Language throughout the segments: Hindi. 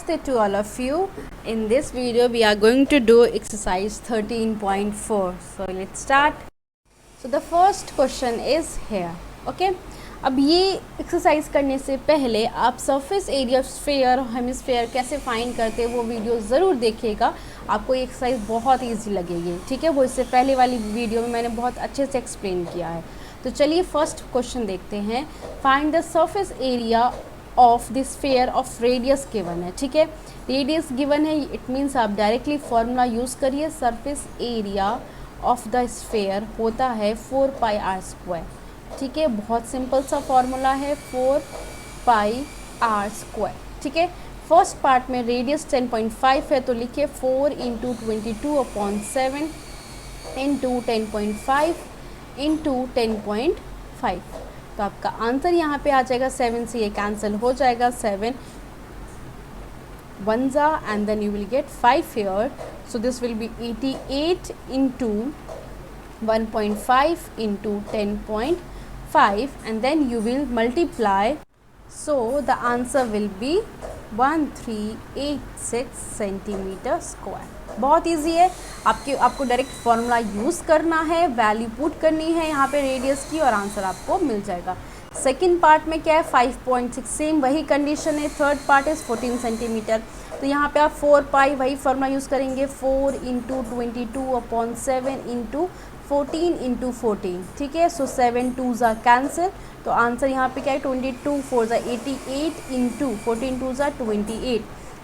Namaste to all of you. In this video we are going to do exercise 13.4. So let's start. So the first question is here. Okay. अब ये एक्सरसाइज करने से पहले आप सरफेस एरिया स्फेयर हेमिस्फेयर कैसे फाइंड करते हैं वो वीडियो ज़रूर देखिएगा. आपको ये एक्सरसाइज बहुत इजी लगेगी. ठीक है, वो इससे पहले वाली वीडियो में मैंने बहुत अच्छे से एक्सप्लेन किया है. तो चलिए फर्स्ट क्वेश्चन देखते हैं. Find the surface area of the sphere of radius given है. ठीक है, रेडियस गिवन है, इट मीन्स आप डायरेक्टली फॉर्मूला यूज़ करिए. Surface area of the sphere होता है 4πr². ठीक है, बहुत सिंपल सा फॉर्मूला है 4πr². ठीक है, फर्स्ट पार्ट में रेडियस 10.5 है तो लिखिए 4 × 22/7 × 10.5 × 10.5. तो आपका आंसर यहाँ पे आ जाएगा 7 से ये कैंसिल हो जाएगा. 7 1s and then you will get 5 here. So this will be 88 × 1.5 × 10.5 and then you will multiply. So the answer will be 1386 cm². बहुत इजी है. आपको डायरेक्ट फार्मूला यूज़ करना है, वैल्यू पुट करनी है यहाँ पे रेडियस की और आंसर आपको मिल जाएगा. सेकंड पार्ट में क्या है 5.6, सेम वही कंडीशन है. Third part is 14 centimetre. तो यहाँ पे आप 4π वही फार्मूला यूज़ करेंगे 4 × 22/7 × 14 × 14. ठीक है, सो 7 2s कैंसिल. तो आंसर यहाँ पे क्या है 22 4s 88 × 14 2s 28.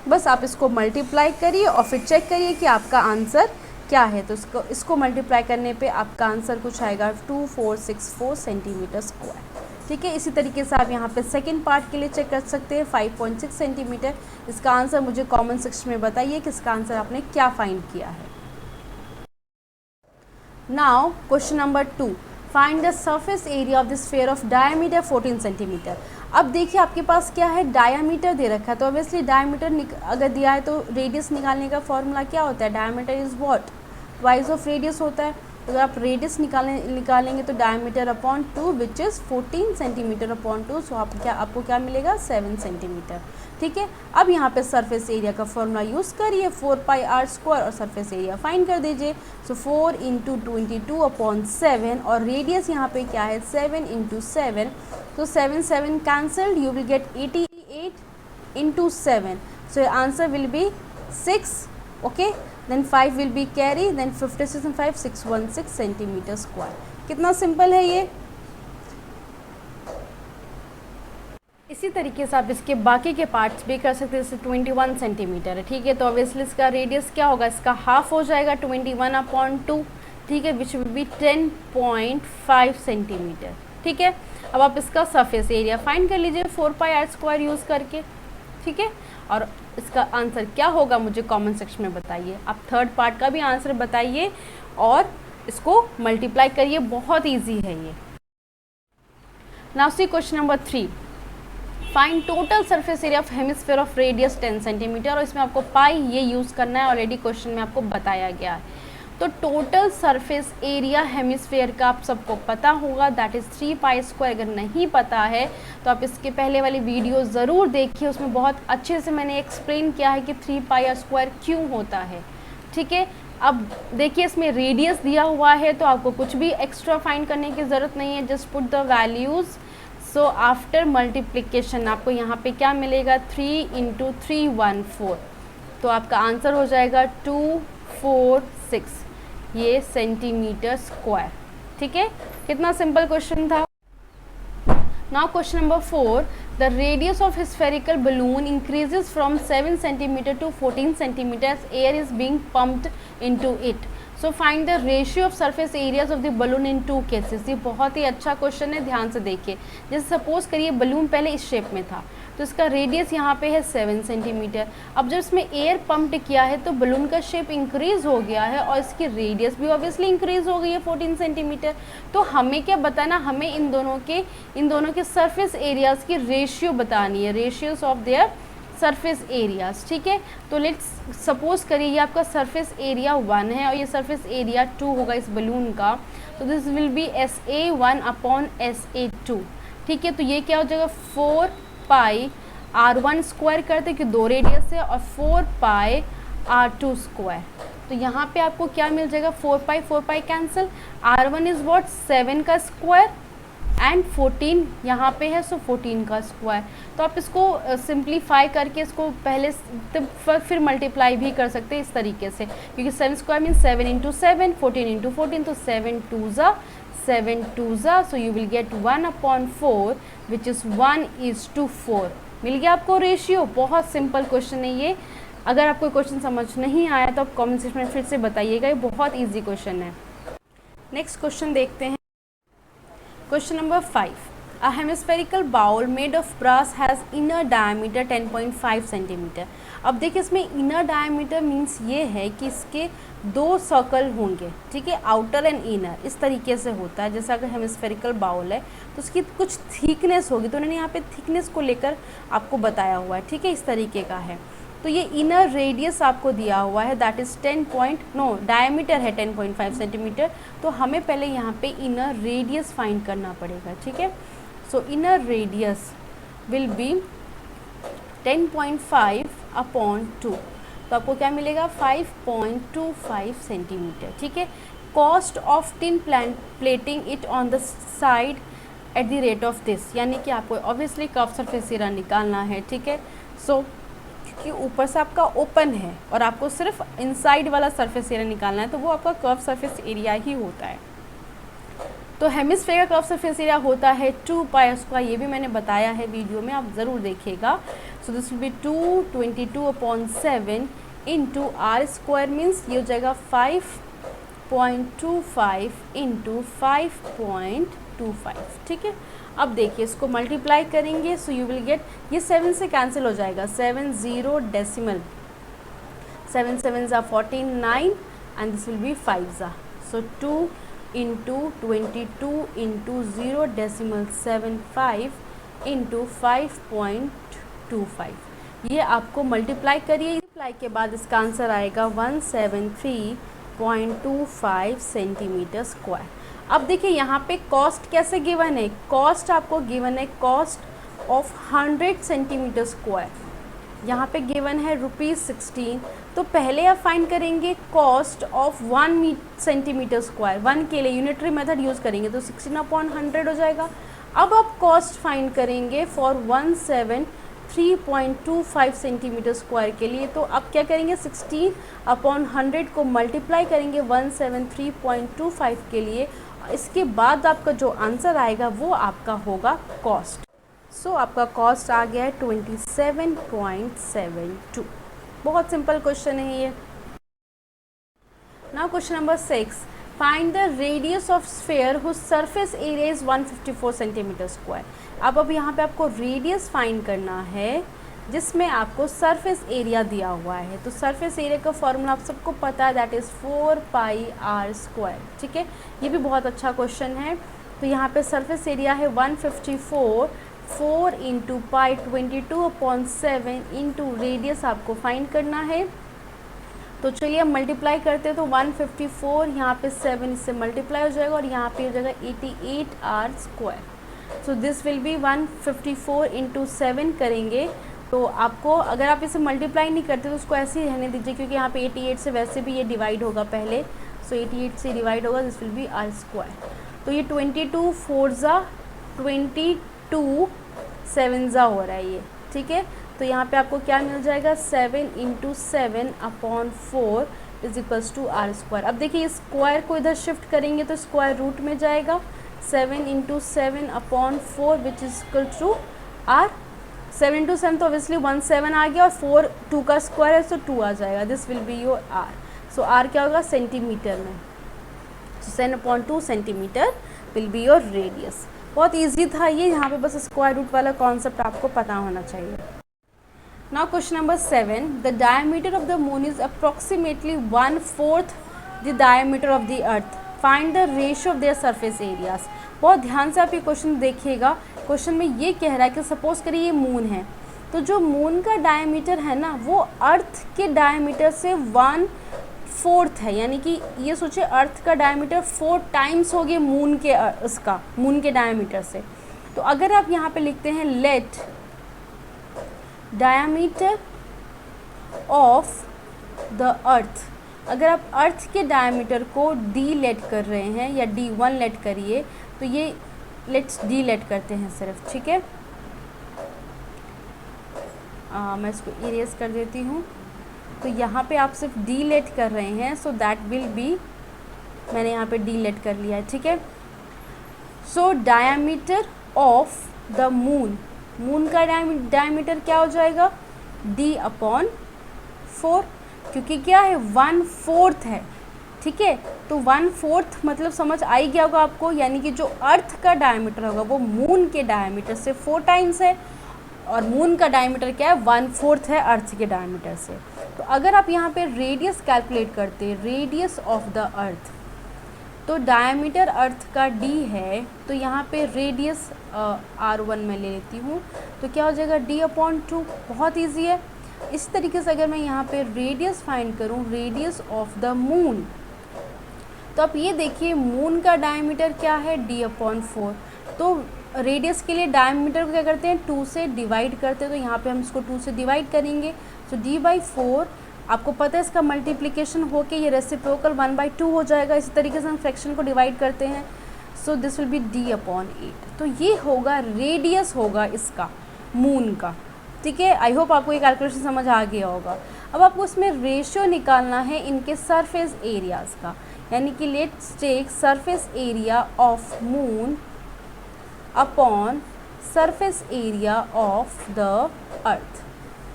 बस आप इसको मल्टीप्लाई करिए और फिर चेक करिए कि आपका आंसर क्या है. तो इसको मल्टीप्लाई करने पे आपका आंसर कुछ आएगा 2464 cm². ठीक है, इसी तरीके से आप यहाँ पे सेकंड पार्ट के लिए चेक कर सकते हैं 5.6 सेंटीमीटर. इसका आंसर मुझे कमेंट सेक्शन में बताइए कि इसका आंसर आपने क्या फाइंड किया है. Now question number 2. Find the surface area of the sphere of diameter 14 centimetre. अब देखिए आपके पास क्या है, डायमीटर दे रखा है. तो ऑब्वियसली डायमीटर अगर दिया है तो रेडियस निकालने का फॉर्मूला क्या होता है, diameter is what, twice of radius होता है. तो अगर आप रेडियस निकालेंगे तो diameter upon 2 which is 14 centimetre upon 2. सो आपको क्या मिलेगा 7 सेंटीमीटर. ठीक है, अब यहाँ पे सरफेस एरिया का फॉर्मूला यूज़ करिए 4πr² और सरफेस एरिया फाइंड कर दीजिए. सो 4 × 22/7 और रेडियस यहाँ पे क्या है 7 × 7. तो 7 7 cancelled, you will get 88 × 7. So your answer will be 6. Okay, then 5 will be carry, then 56 and 5 616 cm². कितना सिंपल है ये. इसी तरीके से आप इसके बाकी के पार्ट्स भी कर सकते हैं. जैसे 21 सेंटीमीटर है. ठीक है, तो ऑब्वियसली इसका रेडियस क्या होगा, इसका हाफ हो जाएगा 21/2. ठीक है, विच विल बी 10.5 सेंटीमीटर. ठीक है, अब आप इसका सरफेस एरिया फाइंड कर लीजिए 4πr² यूज़ करके. ठीक है, और इसका आंसर क्या होगा मुझे कमेंट सेक्शन में बताइए. आप थर्ड पार्ट का भी आंसर बताइए और इसको मल्टीप्लाई करिए. बहुत इजी है ये. Now see question number 3. Find total surface area of hemisphere of radius 10 centimetre. और इसमें आपको पाई ये यूज़ करना है, ऑलरेडी क्वेश्चन में आपको बताया गया है. तो टोटल सरफेस एरिया हेमिस्फीयर का आप सबको पता होगा, दैट इज़ 3π². अगर नहीं पता है तो आप इसके पहले वाली वीडियो ज़रूर देखिए, उसमें बहुत अच्छे से मैंने एक्सप्लेन किया है कि 3πr² क्यों होता है. ठीक है, अब देखिए इसमें रेडियस दिया हुआ है तो आपको कुछ भी एक्स्ट्रा फाइंड करने की ज़रूरत नहीं है, just put the values. So after multiplication आपको यहाँ पे क्या मिलेगा 3 × 314. तो आपका आंसर हो जाएगा 246 ये cm². ठीक है, कितना सिंपल क्वेश्चन था. Now question number 4. The radius of spherical balloon increases from 7 centimetre to 14 centimetre as air is being pumped into it. So find the ratio of surface areas of the balloon in 2 cases. ये बहुत ही अच्छा क्वेश्चन है, ध्यान से देखिए. जैसे सपोज करिए बलून पहले इस शेप में था तो इसका रेडियस यहाँ पे है 7 सेंटीमीटर. अब जब इसमें एयर पंप्ड किया है तो बलून का शेप इंक्रीज़ हो गया है और इसकी रेडियस भी ऑब्वियसली इंक्रीज़ हो गई है 14 सेंटीमीटर. तो हमें क्या बताना, हमें इन दोनों के सरफेस एरियाज़ की रेशियो बतानी है, ratios of their surface areas. ठीक है, तो लेट्स सपोज करिए ये आपका सरफेस एरिया 1 है और ये सरफेस एरिया 2 होगा इस बलून का. तो दिस विल बी SA1/SA2. ठीक है, तो ये क्या हो जाएगा 4π r1 स्क्वायर करते कि 2 रेडियस है, और 4 पाई r2 स्क्वायर। तो यहाँ पे आपको क्या मिल जाएगा, 4 pi cancel, r1 is what 7 का स्क्वायर एंड 14 यहाँ पे है, सो 14 का स्क्वायर। तो आप इसको सिंप्लीफाई करके इसको पहले फिर मल्टीप्लाई भी कर सकते हैं इस तरीके से, क्योंकि 7 स्क्वायर मीन 7 इंटू 7, 14 इंटू 14, तो 7 2 ज़ा, so you will get 1/4 which is 1:4। मिल गया आपको रेशियो। बहुत सिंपल क्वेश्चन है ये। अगर आपको क्वेश्चन समझ नहीं आया तो आप कमेंट सेक्शन में फिर से बताइएगा, ये बहुत ईजी क्वेश्चन है। नेक्स्ट क्वेश्चन देखते हैं। Question number 5. A hemispherical bowl made of brass has inner diameter 10.5 cm. अब देखिए इसमें इनर डायमीटर मीन्स ये है कि इसके 2 सर्कल होंगे, ठीक है, आउटर एंड इनर, इस तरीके से होता है। जैसे अगर हेमिस्फेरिकल बाउल है तो उसकी कुछ थिकनेस होगी, तो उन्होंने यहाँ पे थिकनेस को लेकर आपको बताया हुआ है, ठीक है, इस तरीके का है। तो ये इनर रेडियस आपको दिया हुआ है, दैट इज़ डायमीटर है 10.5 सेंटीमीटर। तो हमें पहले यहाँ पे इनर रेडियस फाइंड करना पड़ेगा, ठीक है। सो इनर रेडियस विल बी 10.5/2, तो आपको क्या मिलेगा 5.25 सेंटीमीटर, ठीक है। Cost of tin plating it on the side at the rate of this, यानी कि आपको ऑब्वियसली कर्व सरफेस एरिया निकालना है, ठीक है। सो कि ऊपर से आपका ओपन है और आपको सिर्फ इनसाइड वाला सरफेस एरिया निकालना है, तो वो आपका कर्व सरफेस एरिया ही होता है। तो हेमिस्फेयर का कर्व सरफेस एरिया होता है 2 पाई स्क्वायर, ये भी मैंने बताया है वीडियो में, आप ज़रूर देखिएगा। So this will be 222/7 into r square, means ये हो जाएगा 5.25 इंटू 5.25, ठीक है। अब देखिए इसको मल्टीप्लाई करेंगे, सो यू विल गेट, ये 7 से कैंसिल हो जाएगा, 7 0 डेसिमल, 7 7 ज़ा 49 एंड दिस विल बी 5 ज़ा, सो 2 इंटू 22 इंटू 0 डेसिमल 75 इंटू 5.25, ये आपको मल्टीप्लाई करिए। मल्टीप्लाई के बाद इसका आंसर आएगा 173.25 सेंटीमीटर स्क्वायर। अब देखिए यहाँ पे कॉस्ट कैसे गिवन है, कॉस्ट आपको गिवन है कॉस्ट ऑफ 100 सेंटीमीटर स्क्वायर, यहाँ पे गिवन है ₹16। तो पहले आप फाइंड करेंगे कॉस्ट ऑफ 1 सेंटीमीटर स्क्वायर, 1 के लिए यूनिटरी मेथड यूज़ करेंगे, तो 16/100 हो जाएगा। अब आप कॉस्ट फाइंड करेंगे फॉर 173.25 सेंटीमीटर स्क्वायर के लिए, तो आप क्या करेंगे 16/100 को मल्टीप्लाई करेंगे 173.25 के लिए, इसके बाद आपका जो आंसर आएगा वो आपका होगा कॉस्ट। सो आपका कॉस्ट आ गया है 27.72। बहुत सिंपल क्वेश्चन है ये। Now question number 6, find the radius of sphere whose surface area is 154 centimetre square. अब यहाँ पे आपको रेडियस फाइंड करना है जिसमें आपको सरफेस एरिया दिया हुआ है। तो सरफेस एरिया का फॉर्मूला आप सबको पता है, that is 4 pi r square, ठीक है। ये भी बहुत अच्छा क्वेश्चन है। तो यहाँ पे सरफेस एरिया है 154, 4 इंटू पाई 22/7 इंटू रेडियस आपको फाइंड करना है। तो चलिए हम मल्टीप्लाई करते हैं, तो 154 यहाँ पे 7 इससे मल्टीप्लाई हो जाएगा और यहाँ पे हो जाएगा 88 r square. So this will B 154 into 7 करेंगे, तो आपको अगर आप इसे मल्टीप्लाई नहीं करते तो उसको ऐसे ही रहने दीजिए, क्योंकि यहाँ पे 88 से वैसे भी ये डिवाइड होगा पहले, सो 88 से डिवाइड होगा, this will B r square. तो ये 22 4 ज़ा 22 7 ज़ा हो रहा है ये, ठीक है। तो यहाँ पे आपको क्या मिल जाएगा 7 into 7/4 is equals to r square. अब देखिए स्क्वायर को इधर शिफ्ट करेंगे तो स्क्वायर रूट में जाएगा, 7 into 7/4 which is equal to r। 7 into 7 तो ऑब्वियसली 17 आ गया, और 4 2 का स्क्वायर है, सो 2 आ जाएगा, this will be your r। So r क्या होगा सेंटीमीटर में, सो 7/2 centimetre will be your radius. बहुत ईजी था ये, यहाँ पे बस स्क्वायर रूट वाला कॉन्सेप्ट आपको पता होना चाहिए। Now question number 7, the diameter of the moon is approximately 1/4 the diameter of the earth, find the ratio of their surface areas. बहुत ध्यान से आप ये क्वेश्चन देखिएगा। क्वेश्चन में ये कह रहा है कि सपोज करिए ये मून है, तो जो मून का डायमीटर है ना वो अर्थ के डायमीटर से 1/4 है, यानी कि ये सोचिए अर्थ का डायमीटर 4 टाइम्स हो गया मून के मून के डायमीटर से। तो अगर आप यहाँ पे लिखते हैं let diameter of the earth, अगर आप अर्थ के डायमीटर को डी लेट कर रहे हैं या D1 लेट करिए, तो ये लेट्स डी लेट करते हैं सिर्फ, ठीक है। मैं इसको इरेज कर देती हूँ। तो यहाँ पे आप सिर्फ डी लेट कर रहे हैं, सो दैट विल बी, मैंने यहाँ पे डी लेट कर लिया है, ठीक है। So diameter of the moon, moon का डायमीटर क्या हो जाएगा, D/4, क्योंकि क्या है 1/4 है, ठीक है। तो 1/4 मतलब समझ आई गया होगा आपको, यानी कि जो अर्थ का डायमीटर होगा वो मून के डायमीटर से 4 टाइम्स है, और मून का डायमीटर क्या है 1/4 है अर्थ के डायमीटर से। तो अगर आप यहाँ पे रेडियस कैलकुलेट करते हैं, रेडियस ऑफ द अर्थ, तो डायमीटर अर्थ का d है, तो यहाँ पे रेडियस R1 में ले लेती हूँ, तो क्या हो जाएगा D/2, बहुत ईजी है। इस तरीके से अगर मैं यहाँ पे रेडियस फाइंड करूँ, रेडियस ऑफ द मून, तो आप ये देखिए मून का डायमीटर क्या है D/4, तो रेडियस के लिए डायमीटर को क्या करते हैं 2 से डिवाइड करते हैं, तो यहाँ पे हम इसको 2 से डिवाइड करेंगे, तो D/4, आपको पता है इसका मल्टीप्लिकेशन होके ये रेसिप्रोकल 1/2 हो जाएगा। इसी तरीके से हम फ्रैक्शन को डिवाइड करते हैं, सो दिस विल बी D/8। तो ये होगा रेडियस होगा इसका मून का, ठीक है। आई होप आपको ये कैलकुलेशन समझ आ गया होगा। अब आपको इसमें रेशियो निकालना है इनके सरफेस एरियाज़ का, यानी कि let's take surface area of moon upon surface area of the earth,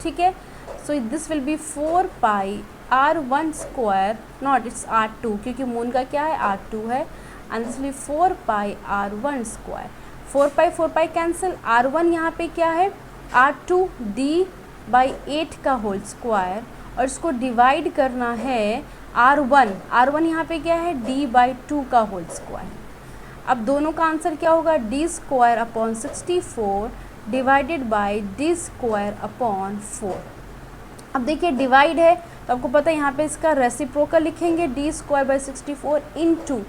ठीक है। So this will be 4 pi R1 square, not it's R2, क्योंकि मून का क्या है R2 है, and this will be 4 pi R1 square, 4 pi cancel, R1 यहाँ पे क्या है R2 D/8 का होल स्क्वायर, और इसको डिवाइड करना है R1 यहाँ पे क्या है D/2 का होल स्क्वायर। अब दोनों का आंसर क्या होगा D²/64 डिवाइडेड बाई D²/4। अब देखिए डिवाइड है तो आपको पता है यहाँ पे इसका रेसिप्रोकल लिखेंगे, D²/64 इंटू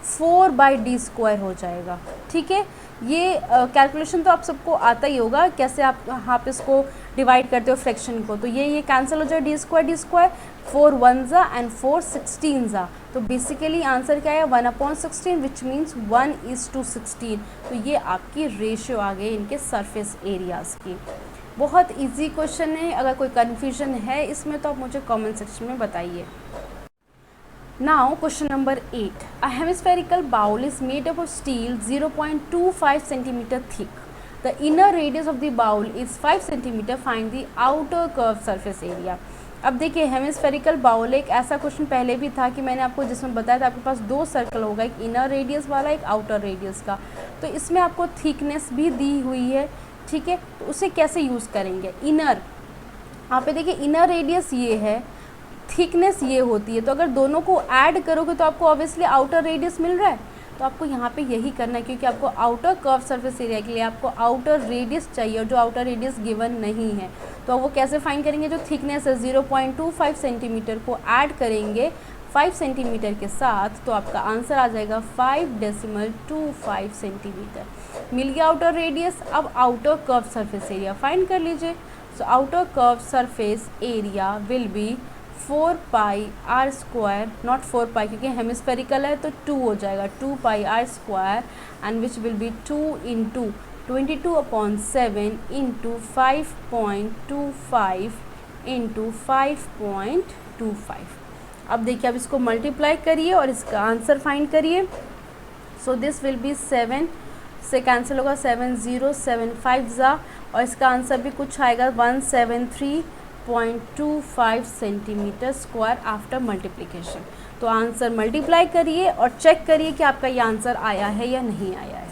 4/D² हो जाएगा, ठीक है। ये कैलकुलेशन तो आप सबको आता ही होगा, कैसे आप यहाँ पे इसको डिवाइड करते हो फ्रैक्शन को, तो ये कैंसिल हो जाए D², 4 1 एंड 4 16, तो बेसिकली आंसर क्या है 1/16, विच मीन्स 1:16। तो ये आपकी रेशियो आ गई इनके सरफेस एरियाज़ की। बहुत इजी क्वेश्चन है, अगर कोई कन्फ्यूजन है इसमें तो आप मुझे कमेंट सेक्शन में बताइए। Now question number 8. A hemispherical bowl is made up of steel 0.25 cm thick. The inner radius of the bowl is 5 cm. Find the outer curved surface area. अब देखिए हेमिस्फेरिकल बाउल, एक ऐसा क्वेश्चन पहले भी था कि मैंने आपको जिसमें बताया था आपके पास 2 सर्कल होगा, एक इनर रेडियस वाला, एक आउटर रेडियस का। तो इसमें आपको थिकनेस भी दी हुई है, ठीक है। तो उसे कैसे यूज़ करेंगे, इनर, यहाँ पे देखिए इनर रेडियस ये है, थिकनेस ये होती है, तो अगर दोनों को ऐड करोगे तो आपको ऑब्वियसली आउटर रेडियस मिल रहा है, तो आपको यहाँ पे यही करना है, क्योंकि आपको आउटर कर्व सरफेस एरिया के लिए आपको आउटर रेडियस चाहिए, और जो आउटर रेडियस गिवन नहीं है, तो वो कैसे फाइंड करेंगे, जो थिकनेस है 0.25 सेंटीमीटर को ऐड करेंगे 5 सेंटीमीटर के साथ, तो आपका आंसर आ जाएगा 5.25 सेंटीमीटर। मिल गया आउटर रेडियस। अब outer curve surface area find कर लीजिए। So outer curve surface area will be 4 pi R square, not 4 पाई क्योंकि हेमिस्फेरिकल है तो 2 हो जाएगा, 2 पाई R square, and which will be 2 into 22/7 into 5.25 into 5.25। अब देखिए, अब इसको मल्टीप्लाई करिए और इसका आंसर फाइंड करिए। सो दिस विल बी 7 से कैंसिल होगा, 7 0 7 5 और इसका आंसर भी कुछ आएगा 173.25 सेंटीमीटर स्क्वायर आफ्टर मल्टीप्लिकेशन। तो आंसर मल्टीप्लाई करिए और चेक करिए कि आपका ये आंसर आया है या नहीं आया है।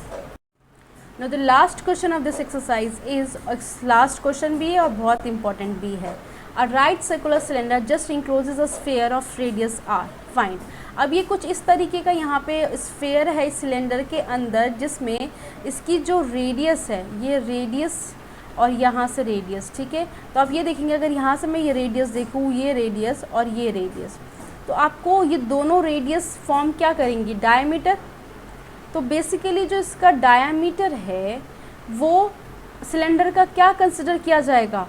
No the last question of this exercise is, last question भी है और बहुत इंपॉर्टेंट भी है। A right circular cylinder just encloses a sphere of radius r, find. अब ये कुछ इस तरीके का यहाँ पे स्फीयर है इस सिलेंडर के अंदर, जिसमें इसकी जो रेडियस है, ये रेडियस और यहाँ से रेडियस, ठीक है। तो आप ये देखेंगे, अगर यहाँ से मैं ये रेडियस देखूँ, ये रेडियस और ये रेडियस, तो आपको ये दोनों रेडियस फॉर्म क्या करेंगी, डायमीटर। तो बेसिकली जो इसका डायमीटर है वो सिलेंडर का क्या कंसिडर किया जाएगा,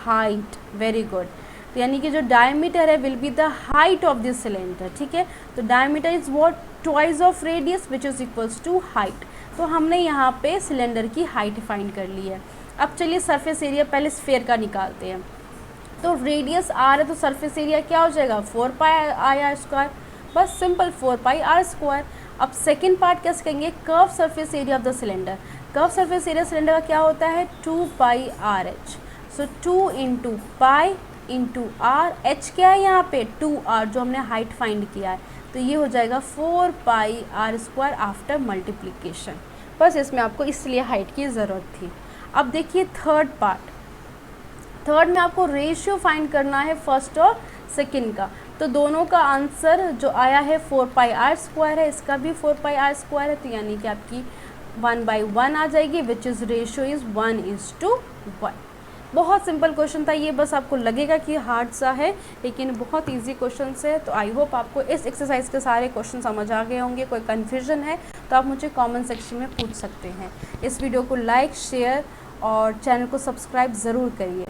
हाइट, वेरी गुड। तो यानी कि जो डायमीटर है will be the height of this cylinder, ठीक है। तो diameter is what, twice of radius which is equals to height. तो हमने यहाँ पे सिलेंडर की हाइट फाइंड कर ली है। अब चलिए सरफेस एरिया पहले स्फेयर का निकालते हैं। तो रेडियस आर है तो सरफेस एरिया क्या हो जाएगा, 4 पाई आई आर स्क्वायर, बस सिंपल 4 पाई आर स्क्वायर। अब सेकेंड पार्ट कैसे करेंगे, curve surface area of the cylinder. Curve surface area cylinder का क्या होता है, 2 pi r h. So 2 into pi into r, h क्या है यहाँ पे 2r जो हमने हाइट फाइंड किया है, तो ये हो जाएगा 4 pi r square after multiplication. बस इसमें आपको इसलिए हाइट की ज़रूरत थी। अब देखिए थर्ड पार्ट, थर्ड में आपको रेशियो फाइंड करना है फर्स्ट और सेकंड का। तो दोनों का आंसर जो आया है 4 पाई आर स्क्वायर है, इसका भी 4 पाई आर स्क्वायर है, तो यानी कि आपकी 1/1 आ जाएगी विच इज़ रेशियो इज़ 1:1। बहुत सिंपल क्वेश्चन था ये, बस आपको लगेगा कि हार्ड सा है लेकिन बहुत इजी क्वेश्चन है। तो आई होप आपको इस एक्सरसाइज के सारे क्वेश्चन समझ आ गए होंगे। कोई कन्फ्यूजन है तो आप मुझे कमेंट सेक्शन में पूछ सकते हैं। इस वीडियो को लाइक, शेयर और चैनल को सब्सक्राइब ज़रूर करिए।